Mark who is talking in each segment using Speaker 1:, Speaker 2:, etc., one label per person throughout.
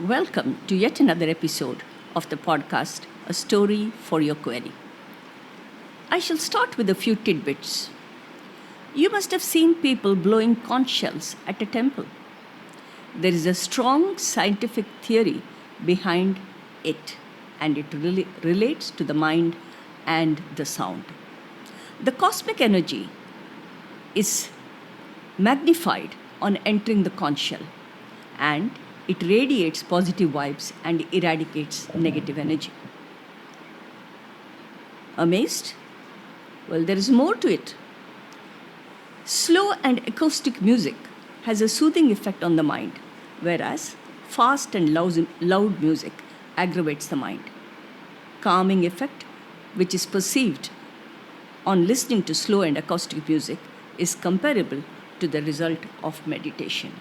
Speaker 1: Welcome to yet another episode of the podcast, A Story for Your Query. I shall start with a few tidbits. You must have seen people blowing conch shells at a temple. There is a strong scientific theory behind it, and it really relates to the mind and the sound. The cosmic energy is magnified on entering the conch shell, and it radiates positive vibes and eradicates negative energy. Amazed? Well, there is more to it. Slow and acoustic music has a soothing effect on the mind, whereas fast and loud music aggravates the mind. Calming effect, which is perceived on listening to slow and acoustic music, is comparable to the result of meditation.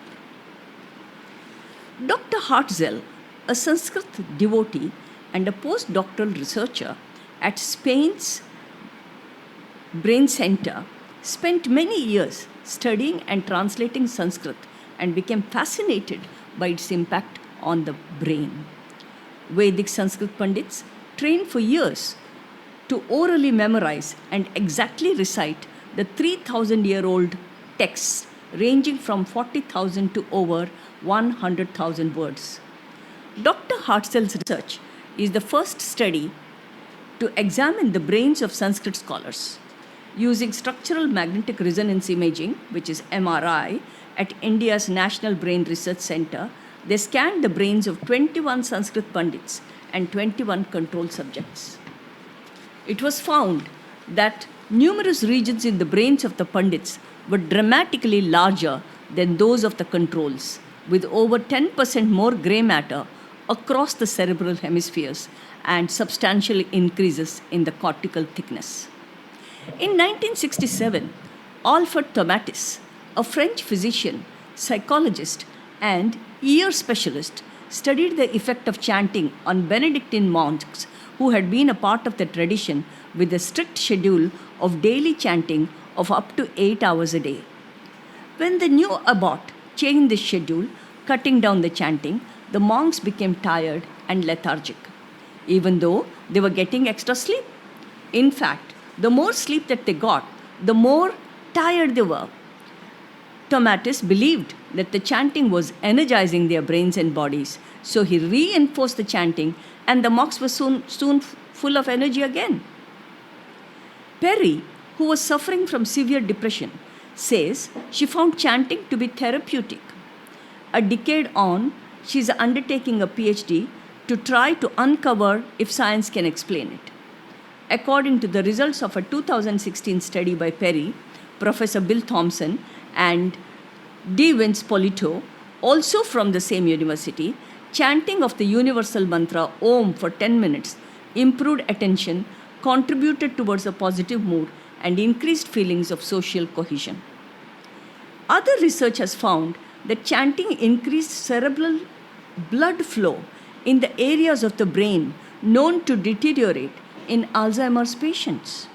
Speaker 1: Dr. Hartzell, a Sanskrit devotee and a postdoctoral researcher at Spain's Brain Center, spent many years studying and translating Sanskrit and became fascinated by its impact on the brain. Vedic Sanskrit Pandits trained for years to orally memorize and exactly recite the 3,000-year-old texts ranging from 40,000 to over 100,000 words. Dr. Hartzell's research is the first study to examine the brains of Sanskrit scholars. Using structural magnetic resonance imaging, which is MRI, at India's National Brain Research Center, they scanned the brains of 21 Sanskrit Pandits and 21 control subjects. It was found that numerous regions in the brains of the Pandits were dramatically larger than those of the controls, with over 10% more grey matter across the cerebral hemispheres and substantial increases in the cortical thickness. In 1967, Alfred Tomatis, a French physician, psychologist, and ear specialist, studied the effect of chanting on Benedictine monks who had been a part of the tradition with a strict schedule of daily chanting of up to 8 hours a day. When the new abbot changed the schedule, cutting down the chanting, the monks became tired and lethargic, even though they were getting extra sleep. In fact, the more sleep that they got, the more tired they were. Tomatis believed that the chanting was energizing their brains and bodies, so he reinforced the chanting, and the monks were soon full of energy again. Perry, who was suffering from severe depression, says she found chanting to be therapeutic. A decade on, she is undertaking a PhD to try to uncover if science can explain it. According to the results of a 2016 study by Perry, Professor Bill Thompson, and D. Vince Polito, also from the same university, chanting of the universal mantra Om for 10 minutes improved attention, contributed towards a positive mood, and increased feelings of social cohesion. Other research has found that chanting increased cerebral blood flow in the areas of the brain known to deteriorate in Alzheimer's patients.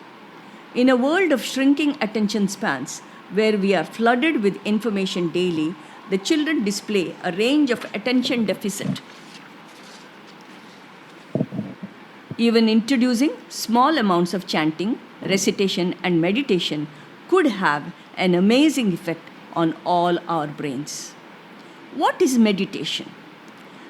Speaker 1: In a world of shrinking attention spans, where we are flooded with information daily, the children display a range of attention deficit. Even introducing small amounts of chanting, recitation, and meditation could have an amazing effect on all our brains. What is meditation?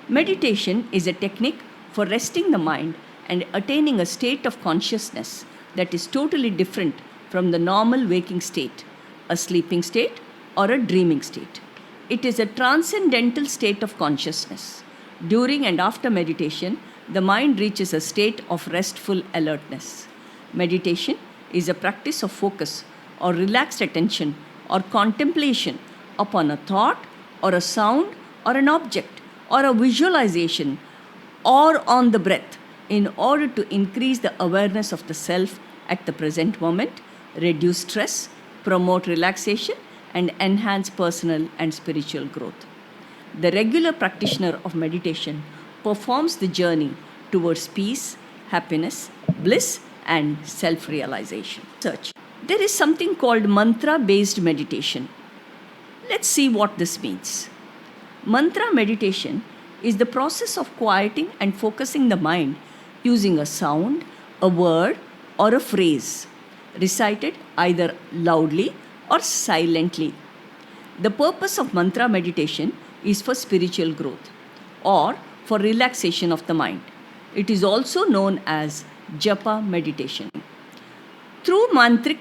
Speaker 1: Meditation is a technique for resting the mind and attaining a state of consciousness that is totally different from the normal waking state, a sleeping state, or a dreaming state. It is a transcendental state of consciousness. During and after meditation, the mind reaches a state of restful alertness. Meditation is a practice of focus or relaxed attention or contemplation upon a thought or a sound or an object or a visualization or on the breath in order to increase the awareness of the self at the present moment, reduce stress, promote relaxation, and enhance personal and spiritual growth. The regular practitioner of meditation performs the journey towards peace, happiness, bliss, and self-realization. There is something called mantra-based meditation. Let's see what this means. Mantra meditation is the process of quieting and focusing the mind using a sound, a word, or a phrase, recited either loudly or silently. The purpose of mantra meditation is for spiritual growth or for relaxation of the mind. It is also known as japa meditation. Through mantric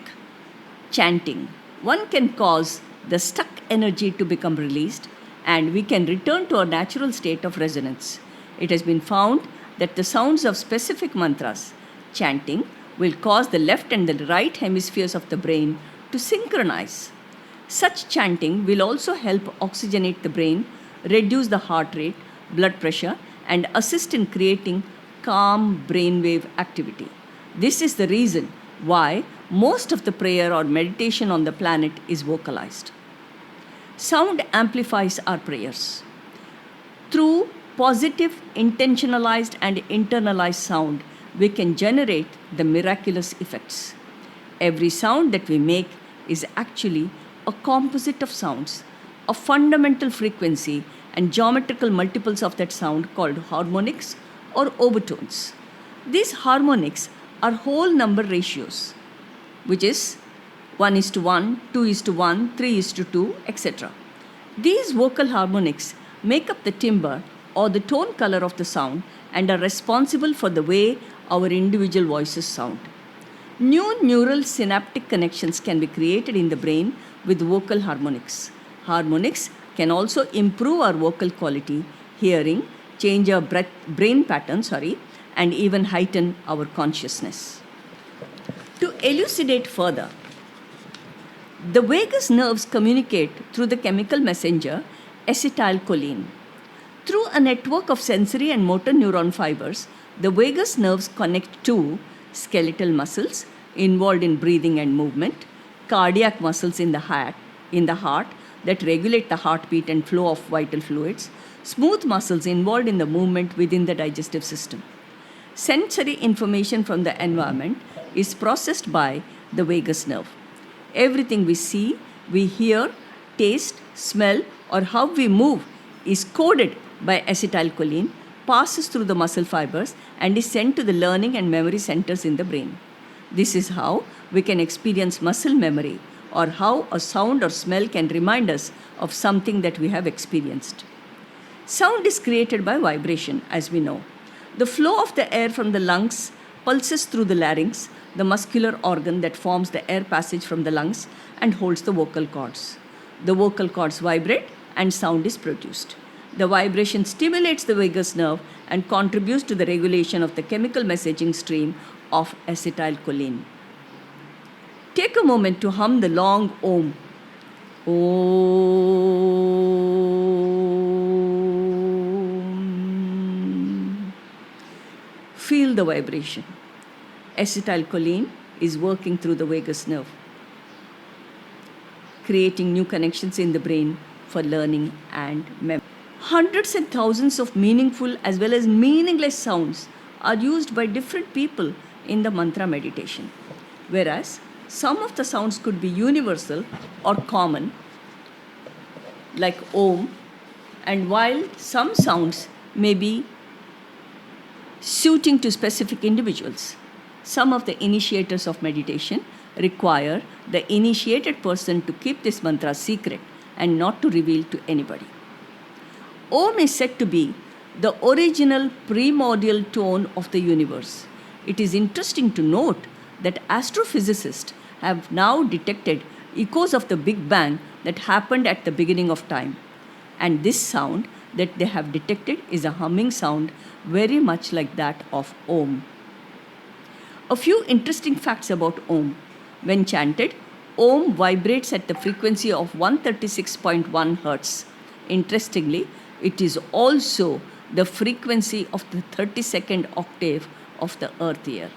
Speaker 1: chanting, one can cause the stuck energy to become released and we can return to a natural state of resonance. It has been found that the sounds of specific mantras, chanting, will cause the left and the right hemispheres of the brain to synchronize. Such chanting will also help oxygenate the brain, reduce the heart rate, blood pressure, and assist in creating calm brainwave activity. This is the reason why most of the prayer or meditation on the planet is vocalized. Sound amplifies our prayers. Through positive, intentionalized, and internalized sound, we can generate the miraculous effects. Every sound that we make is actually a composite of sounds, a fundamental frequency, and geometrical multiples of that sound called harmonics or overtones. These harmonics are whole number ratios, which is 1:1, 2:1, 3:2, etc. These vocal harmonics make up the timbre or the tone color of the sound and are responsible for the way our individual voices sound. New neural synaptic connections can be created in the brain with vocal harmonics. Harmonics can also improve our vocal quality, hearing, change our brain pattern, and even heighten our consciousness. To elucidate further, the vagus nerves communicate through the chemical messenger acetylcholine. Through a network of sensory and motor neuron fibers, the vagus nerves connect to skeletal muscles involved in breathing and movement, cardiac muscles in the heart that regulate the heartbeat and flow of vital fluids, smooth muscles involved in the movement within the digestive system. Sensory information from the environment is processed by the vagus nerve. Everything we see, we hear, taste, smell, or how we move is coded by acetylcholine, passes through the muscle fibers, and is sent to the learning and memory centers in the brain. This is how we can experience muscle memory, or how a sound or smell can remind us of something that we have experienced. Sound is created by vibration, as we know. The flow of the air from the lungs pulses through the larynx, the muscular organ that forms the air passage from the lungs and holds the vocal cords. The vocal cords vibrate and sound is produced. The vibration stimulates the vagus nerve and contributes to the regulation of the chemical messaging stream of acetylcholine. Take a moment to hum the long Om. Om. Feel the vibration. Acetylcholine is working through the vagus nerve, creating new connections in the brain for learning and memory. Hundreds and thousands of meaningful as well as meaningless sounds are used by different people in the mantra meditation, whereas some of the sounds could be universal or common, like Om, and while some sounds may be suiting to specific individuals. Some of the initiators of meditation require the initiated person to keep this mantra secret and not to reveal to anybody. Om is said to be the original primordial tone of the universe. It is interesting to note that astrophysicists have now detected echoes of the Big Bang that happened at the beginning of time. And this sound that they have detected is a humming sound very much like that of Om. A few interesting facts about Om. When chanted, Om vibrates at the frequency of 136.1 Hz. Interestingly, it is also the frequency of the 32nd octave of the earth year.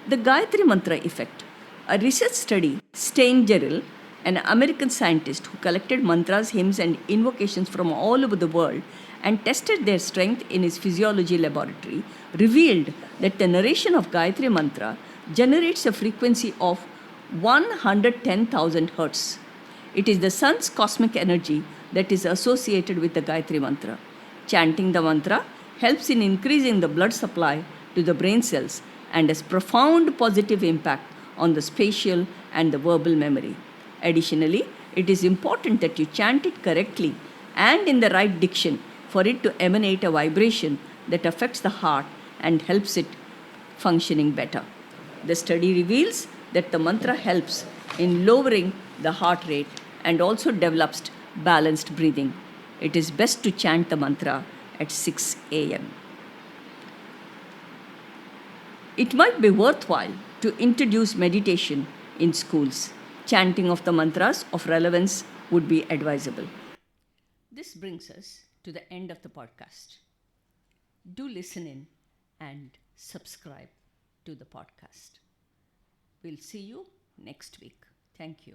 Speaker 1: The Gayatri Mantra effect. A research study, Steingerill, an American scientist who collected mantras, hymns, and invocations from all over the world and tested their strength in his physiology laboratory, revealed that the narration of Gayatri Mantra generates a frequency of 110,000 Hz. It is the sun's cosmic energy that is associated with the Gayatri Mantra. Chanting the mantra helps in increasing the blood supply to the brain cells and has profound positive impact on the spatial and the verbal memory. Additionally, it is important that you chant it correctly and in the right diction for it to emanate a vibration that affects the heart and helps it functioning better. The study reveals that the mantra helps in lowering the heart rate and also develops balanced breathing. It is best to chant the mantra at 6 a.m. It might be worthwhile to introduce meditation in schools. Chanting of the mantras of relevance would be advisable. This brings us to the end of the podcast. Do listen in and subscribe to the podcast. We'll see you next week. Thank you.